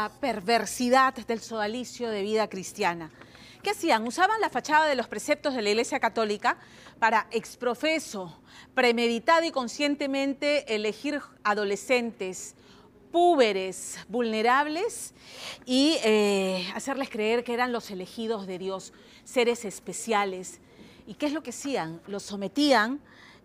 la perversidad del sodalicio de vida cristiana. ¿Qué hacían? Usaban la fachada de los preceptos de la Iglesia Católica para exprofeso, premeditado y conscientemente elegir adolescentes, púberes, vulnerables y hacerles creer que eran los elegidos de Dios, seres especiales. ¿Y qué es lo que hacían? Los sometían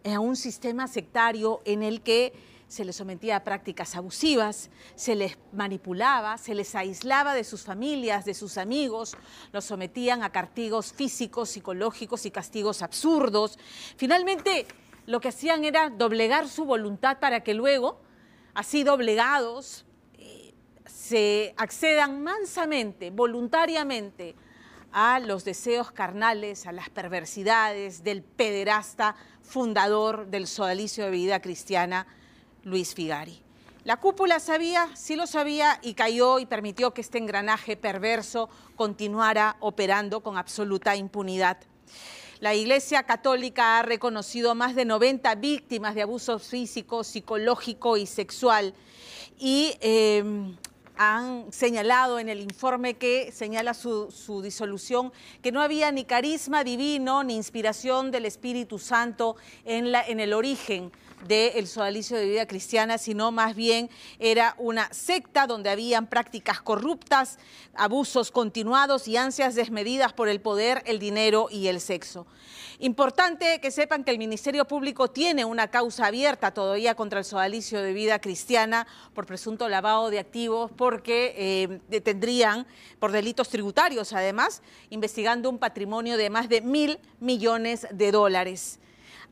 a un sistema sectario en el que se les sometía a prácticas abusivas, se les manipulaba, se les aislaba de sus familias, de sus amigos, los sometían a castigos físicos, psicológicos y castigos absurdos. Finalmente, lo que hacían era doblegar su voluntad para que luego, así doblegados, se accedan mansamente, voluntariamente, a los deseos carnales, a las perversidades del pederasta fundador del sodalicio de vida cristiana, Luis Figari. La cúpula sabía, sí lo sabía, y cayó y permitió que este engranaje perverso continuara operando con absoluta impunidad. La Iglesia Católica ha reconocido más de 90 víctimas de abuso físico, psicológico y sexual y han señalado en el informe que señala su disolución que no había ni carisma divino ni inspiración del Espíritu Santo en el origen del sodalicio de vida cristiana, sino más bien era una secta donde habían prácticas corruptas, abusos continuados y ansias desmedidas por el poder, el dinero y el sexo. Importante que sepan que el Ministerio Público tiene una causa abierta todavía contra el sodalicio de vida cristiana por presunto lavado de activos, porque detendrían por delitos tributarios, además, investigando un patrimonio de más de $1.000 millones.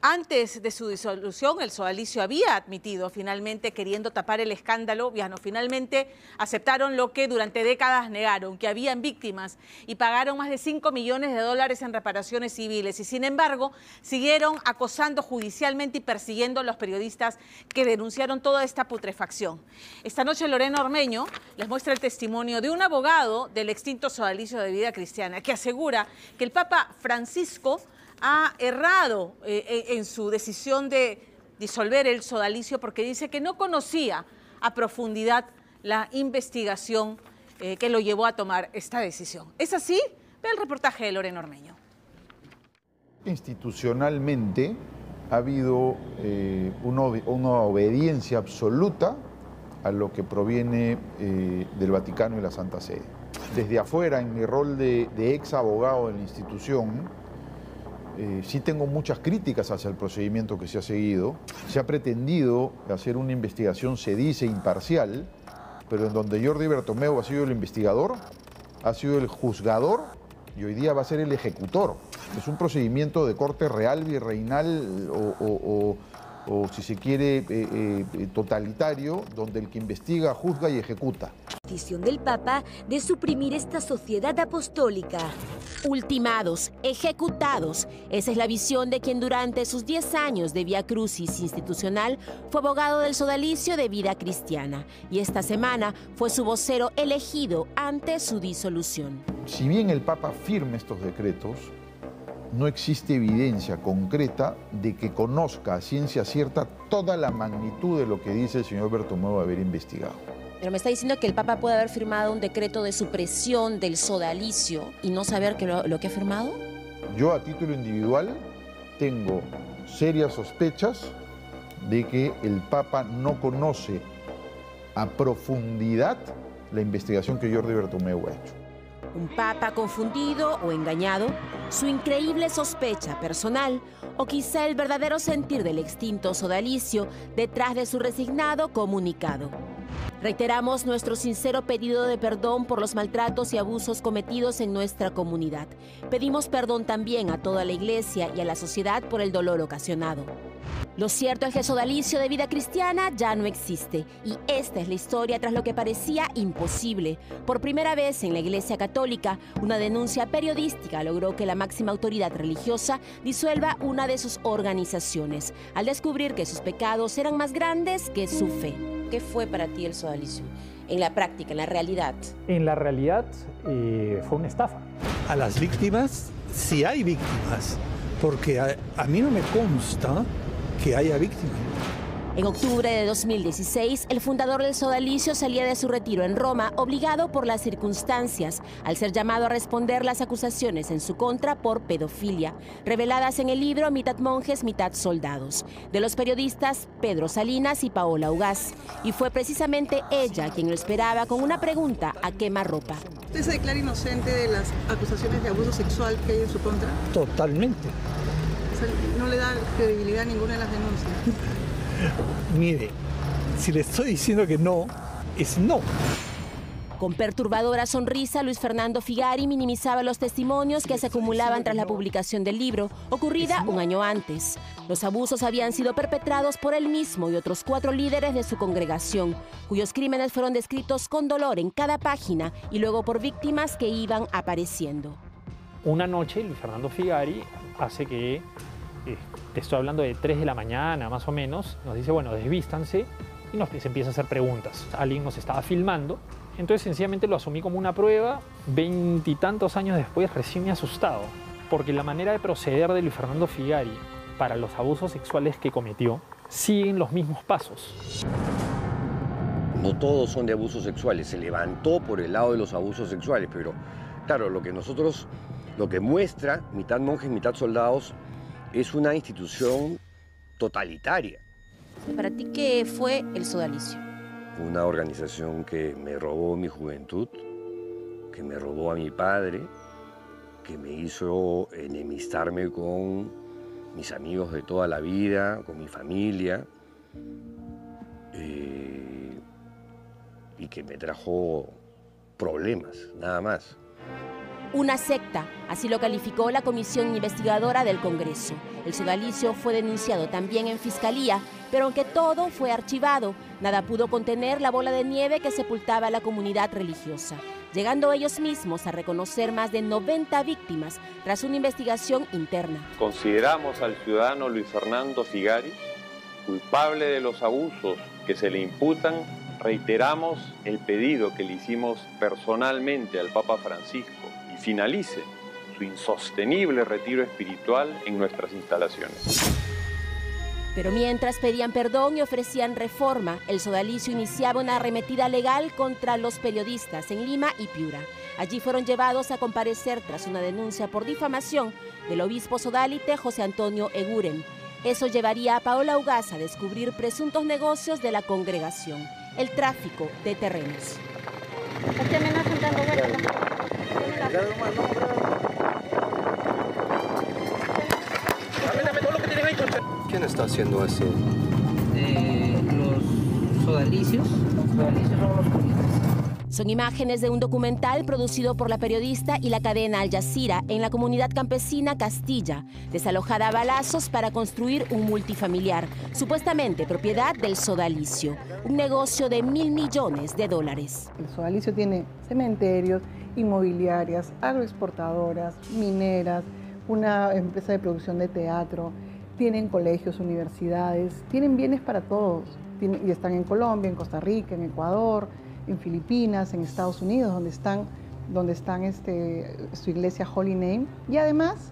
Antes de su disolución, el sodalicio había admitido, finalmente, queriendo tapar el escándalo, finalmente aceptaron lo que durante décadas negaron, que habían víctimas, y pagaron más de $5 millones en reparaciones civiles. Y sin embargo, siguieron acosando judicialmente y persiguiendo a los periodistas que denunciaron toda esta putrefacción. Esta noche Lorena Ormeño les muestra el testimonio de un abogado del extinto sodalicio de vida cristiana, que asegura que el Papa Francisco ha errado en su decisión de disolver el sodalicio porque dice que no conocía a profundidad la investigación que lo llevó a tomar esta decisión. ¿Es así? Ve el reportaje de Lorena Ormeño. Institucionalmente ha habido una obediencia absoluta a lo que proviene del Vaticano y la Santa Sede. Desde afuera, en mi rol de ex abogado de la institución, sí tengo muchas críticas hacia el procedimiento que se ha seguido. Se ha pretendido hacer una investigación, se dice, imparcial, pero en donde Jordi Bertomeu ha sido el investigador, ha sido el juzgador y hoy día va a ser el ejecutor. Es un procedimiento de corte real, virreinal o si se quiere, totalitario, donde el que investiga, juzga y ejecuta. Decisión del Papa de suprimir esta sociedad apostólica. Ultimados, ejecutados. Esa es la visión de quien durante sus 10 años de vía crucis institucional fue abogado del sodalicio de vida cristiana. Y esta semana fue su vocero elegido ante su disolución. Si bien el Papa firme estos decretos, no existe evidencia concreta de que conozca a ciencia cierta toda la magnitud de lo que dice el señor Bertomeu haber investigado. Pero me está diciendo que el Papa puede haber firmado un decreto de supresión del sodalicio y no saber que lo que ha firmado. Yo, a título individual, tengo serias sospechas de que el Papa no conoce a profundidad la investigación que Jordi Bertomeu ha hecho. Un papa confundido o engañado, su increíble sospecha personal o quizá el verdadero sentir del extinto sodalicio detrás de su resignado comunicado. Reiteramos nuestro sincero pedido de perdón por los maltratos y abusos cometidos en nuestra comunidad. Pedimos perdón también a toda la Iglesia y a la sociedad por el dolor ocasionado. Lo cierto es que el sodalicio de vida cristiana ya no existe y esta es la historia tras lo que parecía imposible. Por primera vez en la Iglesia Católica, una denuncia periodística logró que la máxima autoridad religiosa disuelva una de sus organizaciones, al descubrir que sus pecados eran más grandes que su fe. ¿Qué fue para ti el sodalicio? En la práctica, en la realidad. En la realidad fue una estafa. A las víctimas, sí hay víctimas, porque a mí no me consta que haya víctimas. En octubre de 2016, el fundador del sodalicio salía de su retiro en Roma, obligado por las circunstancias, al ser llamado a responder las acusaciones en su contra por pedofilia, reveladas en el libro Mitad monjes, mitad soldados, de los periodistas Pedro Salinas y Paola Ugaz. Y fue precisamente ella quien lo esperaba con una pregunta a quemarropa. ¿Usted se declara inocente de las acusaciones de abuso sexual que hay en su contra? Totalmente. O sea, no le da credibilidad a ninguna de las denuncias. Mire, si le estoy diciendo que no, es no. Con perturbadora sonrisa, Luis Fernando Figari minimizaba los testimonios que se acumulaban tras la publicación del libro, ocurrida un año antes. Los abusos habían sido perpetrados por él mismo y otros 4 líderes de su congregación, cuyos crímenes fueron descritos con dolor en cada página y luego por víctimas que iban apareciendo. Una noche, Luis Fernando Figari hace que, te estoy hablando de 3 de la mañana más o menos, nos dice, bueno, desvístanse, y se empieza a hacer preguntas. Alguien nos estaba filmando, entonces sencillamente lo asumí como una prueba. 20 y tantos años después recién me he asustado, porque la manera de proceder de Luis Fernando Figari para los abusos sexuales que cometió siguen los mismos pasos. No todos son de abusos sexuales, se levantó por el lado de los abusos sexuales, pero claro, lo que muestra Mitad monjes, mitad soldados es una institución totalitaria. ¿Para ti qué fue el sodalicio? Una organización que me robó mi juventud, que me robó a mi padre, que me hizo enemistarme con mis amigos de toda la vida, con mi familia, y que me trajo problemas, nada más. Una secta, así lo calificó la comisión investigadora del Congreso. El sodalicio fue denunciado también en Fiscalía, pero aunque todo fue archivado, nada pudo contener la bola de nieve que sepultaba a la comunidad religiosa, llegando ellos mismos a reconocer más de 90 víctimas tras una investigación interna. Consideramos al ciudadano Luis Fernando Figari culpable de los abusos que se le imputan. Reiteramos el pedido que le hicimos personalmente al Papa Francisco y finalice su insostenible retiro espiritual en nuestras instalaciones. Pero mientras pedían perdón y ofrecían reforma, el sodalicio iniciaba una arremetida legal contra los periodistas en Lima y Piura. Allí fueron llevados a comparecer tras una denuncia por difamación del obispo sodalite José Antonio Eguren. Eso llevaría a Paola Ugaz a descubrir presuntos negocios de la congregación, el tráfico de terrenos. ¿Quién está haciendo eso? Los sodalicios. Los sodalicios son los juristas. Son imágenes de un documental producido por la periodista y la cadena Al Jazeera en la comunidad campesina Castilla, desalojada a balazos para construir un multifamiliar, supuestamente propiedad del sodalicio, un negocio de $1.000 millones. El sodalicio tiene cementerios, inmobiliarias, agroexportadoras, mineras, una empresa de producción de teatro, tienen colegios, universidades, tienen bienes para todos. Y están en Colombia, en Costa Rica, en Ecuador, en Filipinas, en Estados Unidos, donde están su iglesia Holy Name. Y además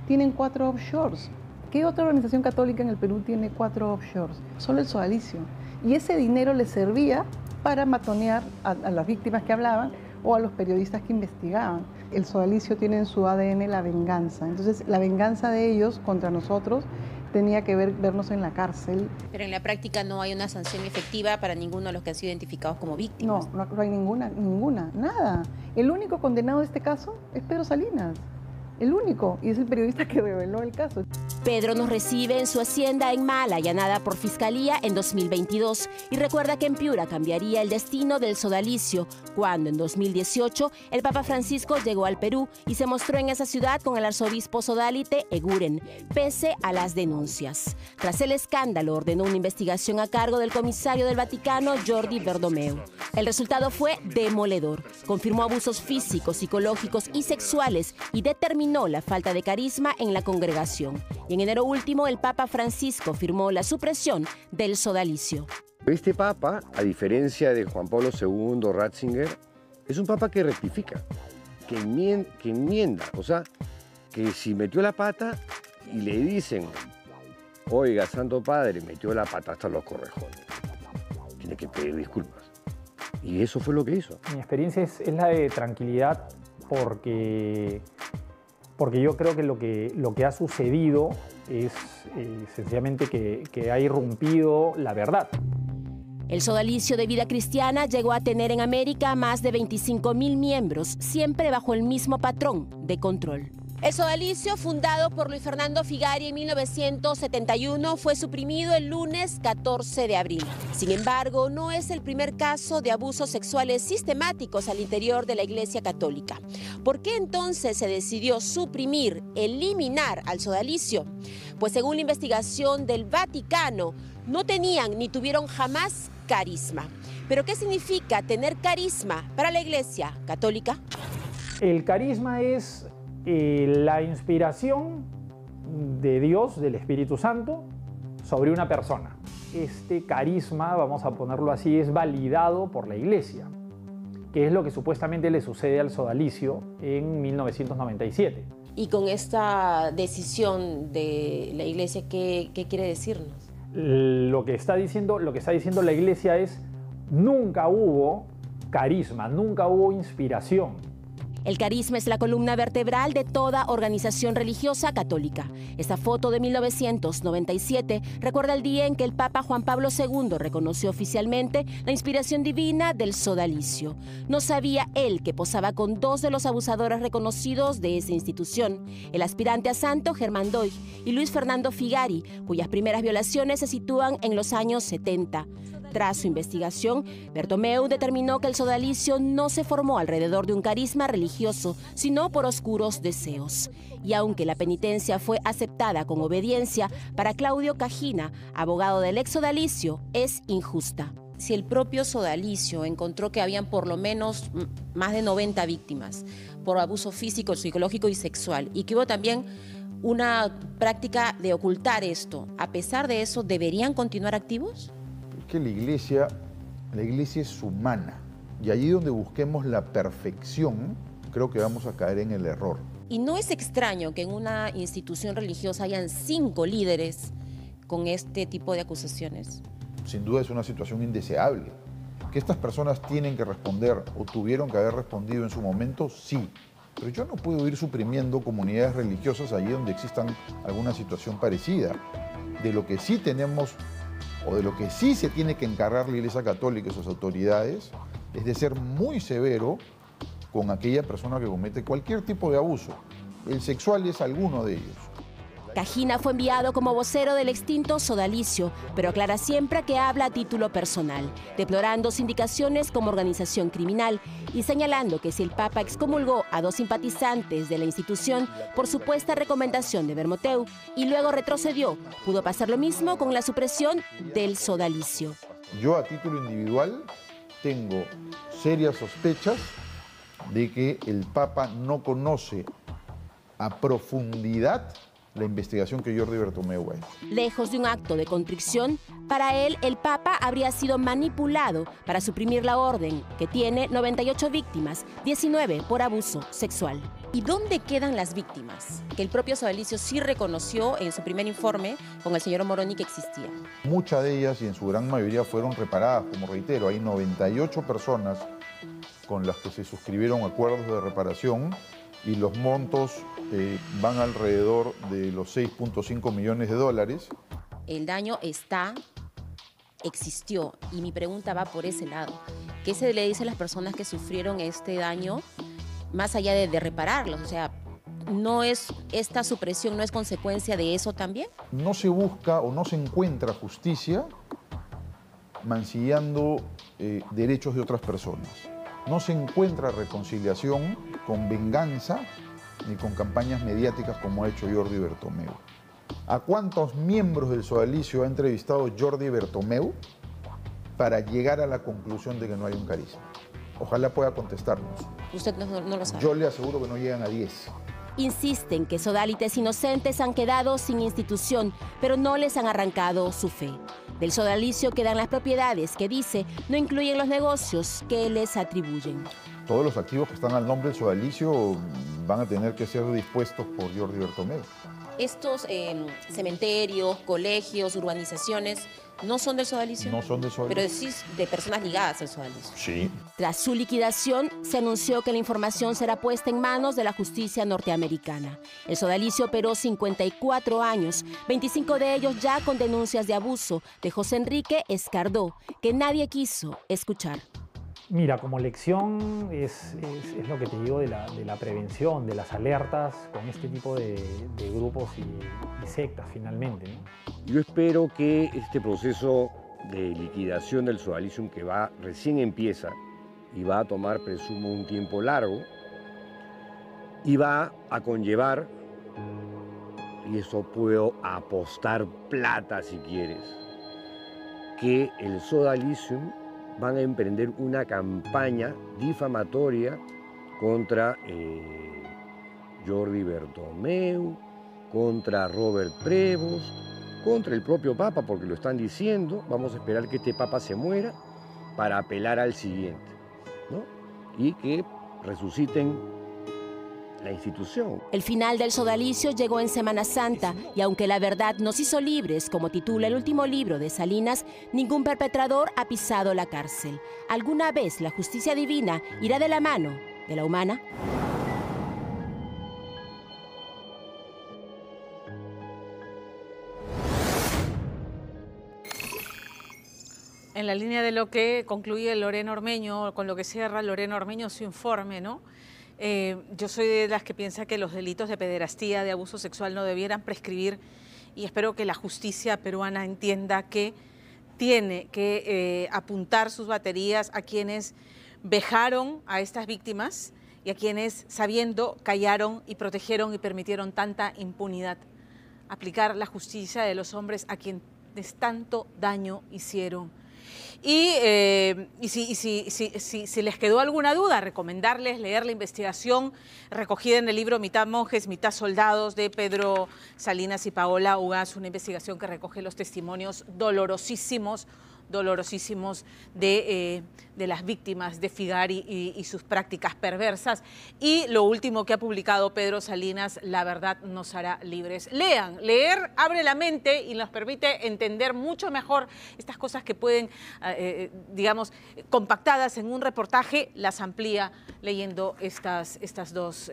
tienen 4 offshores. ¿Qué otra organización católica en el Perú tiene 4 offshores? Solo el sodalicio. Y ese dinero les servía para matonear a las víctimas que hablaban o a los periodistas que investigaban. El sodalicio tiene en su ADN la venganza. Entonces, la venganza de ellos contra nosotros tenía que vernos en la cárcel. Pero en la práctica no hay una sanción efectiva para ninguno de los que han sido identificados como víctimas. No hay ninguna, nada. El único condenado de este caso es Pedro Salinas. El único, y es el periodista que reveló el caso. Pedro nos recibe en su hacienda en Mala, allanada por Fiscalía en 2022, y recuerda que en Piura cambiaría el destino del sodalicio cuando en 2018 el Papa Francisco llegó al Perú y se mostró en esa ciudad con el arzobispo sodalite Eguren, pese a las denuncias. Tras el escándalo, ordenó una investigación a cargo del comisario del Vaticano, Jordi Berdomeu. El resultado fue demoledor. Confirmó abusos físicos, psicológicos y sexuales y determinó la falta de carisma en la congregación. Y en enero último, el Papa Francisco firmó la supresión del sodalicio. Este Papa, a diferencia de Juan Pablo II, Ratzinger, es un Papa que rectifica, que enmienda. O sea, que si metió la pata y le dicen Oiga, Santo Padre, metió la pata hasta los correjones. Tiene que pedir disculpas. Y eso fue lo que hizo. Mi experiencia es la de tranquilidad porque yo creo que lo que ha sucedido es sencillamente que ha irrumpido la verdad. El sodalicio de Vida Cristiana llegó a tener en América más de 25.000 miembros, siempre bajo el mismo patrón de control. El sodalicio, fundado por Luis Fernando Figari en 1971, fue suprimido el lunes 14 de abril. Sin embargo, no es el primer caso de abusos sexuales sistemáticos al interior de la Iglesia Católica. ¿Por qué entonces se decidió suprimir, eliminar al sodalicio? Pues según la investigación del Vaticano, no tenían ni tuvieron jamás carisma. ¿Pero qué significa tener carisma para la Iglesia Católica? El carisma es la inspiración de Dios, del Espíritu Santo, sobre una persona. Este carisma, vamos a ponerlo así, es validado por la Iglesia, que es lo que supuestamente le sucede al sodalicio en 1997. Y con esta decisión de la Iglesia, ¿qué quiere decirnos? Lo que está diciendo la Iglesia es: nunca hubo carisma, nunca hubo inspiración. El carisma es la columna vertebral de toda organización religiosa católica. Esta foto de 1997 recuerda el día en que el Papa Juan Pablo II reconoció oficialmente la inspiración divina del sodalicio. No sabía él que posaba con dos de los abusadores reconocidos de esa institución, el aspirante a santo Germán Doig y Luis Fernando Figari, cuyas primeras violaciones se sitúan en los años 70. Tras su investigación, Bertomeu determinó que el sodalicio no se formó alrededor de un carisma religioso, sino por oscuros deseos. Y aunque la penitencia fue aceptada con obediencia, para Claudio Cajina, abogado del ex sodalicio, es injusta. Si el propio sodalicio encontró que habían por lo menos más de 90 víctimas por abuso físico, psicológico y sexual, y que hubo también una práctica de ocultar esto, a pesar de eso, ¿deberían continuar activos? Que la iglesia es humana, y allí donde busquemos la perfección, creo que vamos a caer en el error. Y no es extraño que en una institución religiosa hayan 5 líderes con este tipo de acusaciones. Sin duda es una situación indeseable. Que estas personas tienen que responder o tuvieron que haber respondido en su momento, sí. Pero yo no puedo ir suprimiendo comunidades religiosas allí donde existan alguna situación parecida. De lo que sí tenemos, o de lo que sí se tiene que encargar la Iglesia Católica y sus autoridades, es de ser muy severo con aquella persona que comete cualquier tipo de abuso. El sexual es alguno de ellos. Cajina fue enviado como vocero del extinto sodalicio, pero aclara siempre que habla a título personal, deplorando sindicaciones como organización criminal y señalando que si el Papa excomulgó a 2 simpatizantes de la institución por supuesta recomendación de Bertomeu y luego retrocedió, pudo pasar lo mismo con la supresión del sodalicio. Yo a título individual tengo serias sospechas de que el Papa no conoce a profundidad la investigación que Jordi Bertomeu ha hecho. Lejos de un acto de contrición, para él el Papa habría sido manipulado para suprimir la orden, que tiene 98 víctimas, 19 por abuso sexual. ¿Y dónde quedan las víctimas? Que el propio sodalicio sí reconoció en su primer informe con el señor Moroni que existía. Muchas de ellas, y en su gran mayoría, fueron reparadas. Como reitero, hay 98 personas con las que se suscribieron acuerdos de reparación y los montos van alrededor de los 6.5 millones de dólares. El daño existió, y mi pregunta va por ese lado. ¿Qué se le dice a las personas que sufrieron este daño, más allá de repararlos? O sea, ¿no es esta supresión, no es consecuencia de eso también? No se busca o no se encuentra justicia mancillando derechos de otras personas. No se encuentra reconciliación con venganza ni con campañas mediáticas como ha hecho Jordi Bertomeu. ¿A cuántos miembros del sodalicio ha entrevistado Jordi Bertomeu para llegar a la conclusión de que no hay un carisma? Ojalá pueda contestarnos. Usted no lo sabe. Yo le aseguro que no llegan a 10. Insisten que sodalites inocentes han quedado sin institución, pero no les han arrancado su fe. Del sodalicio quedan las propiedades que dice no incluyen los negocios que les atribuyen. Todos los activos que están al nombre del sodalicio van a tener que ser dispuestos por Jordi Bertomeu. Estos cementerios, colegios, urbanizaciones, ¿no son del sodalicio? No son del sodalicio. Pero decís de personas ligadas al sodalicio. Sí. Tras su liquidación, se anunció que la información será puesta en manos de la justicia norteamericana. El sodalicio operó 54 años, 25 de ellos ya con denuncias de abuso de José Enrique Escardó, que nadie quiso escuchar. Mira, como lección es lo que te digo de la prevención, de las alertas con este tipo de grupos y sectas finalmente, ¿no? Yo espero que este proceso de liquidación del sodalicium, que recién empieza y va a tomar, presumo, un tiempo largo, y va a conllevar, y eso puedo apostar plata si quieres, que el sodalicium van a emprender una campaña difamatoria contra Jordi Bertomeu, contra Robert Prevost, contra el propio Papa, porque lo están diciendo. Vamos a esperar que este Papa se muera para apelar al siguiente, ¿no? Y que resuciten la institución. El final del sodalicio llegó en Semana Santa y aunque la verdad nos hizo libres, como titula el último libro de Salinas, ningún perpetrador ha pisado la cárcel. ¿Alguna vez la justicia divina irá de la mano de la humana? En la línea de lo que concluye Lorena Ormeño, con lo que cierra Lorena Ormeño su informe, ¿no? Yo soy de las que piensa que los delitos de pederastía, de abuso sexual no debieran prescribir y espero que la justicia peruana entienda que tiene que apuntar sus baterías a quienes vejaron a estas víctimas y a quienes, sabiendo, callaron y protegieron y permitieron tanta impunidad. Aplicar la justicia de los hombres a quienes tanto daño hicieron. Y si les quedó alguna duda, recomendarles leer la investigación recogida en el libro Mitad monjes, mitad soldados de Pedro Salinas y Paola Ugaz, una investigación que recoge los testimonios dolorosísimos de las víctimas de Figari y sus prácticas perversas. Y lo último que ha publicado Pedro Salinas, La verdad nos hará libres. Leer abre la mente y nos permite entender mucho mejor estas cosas que pueden, digamos, compactadas en un reportaje, las amplía leyendo estas dos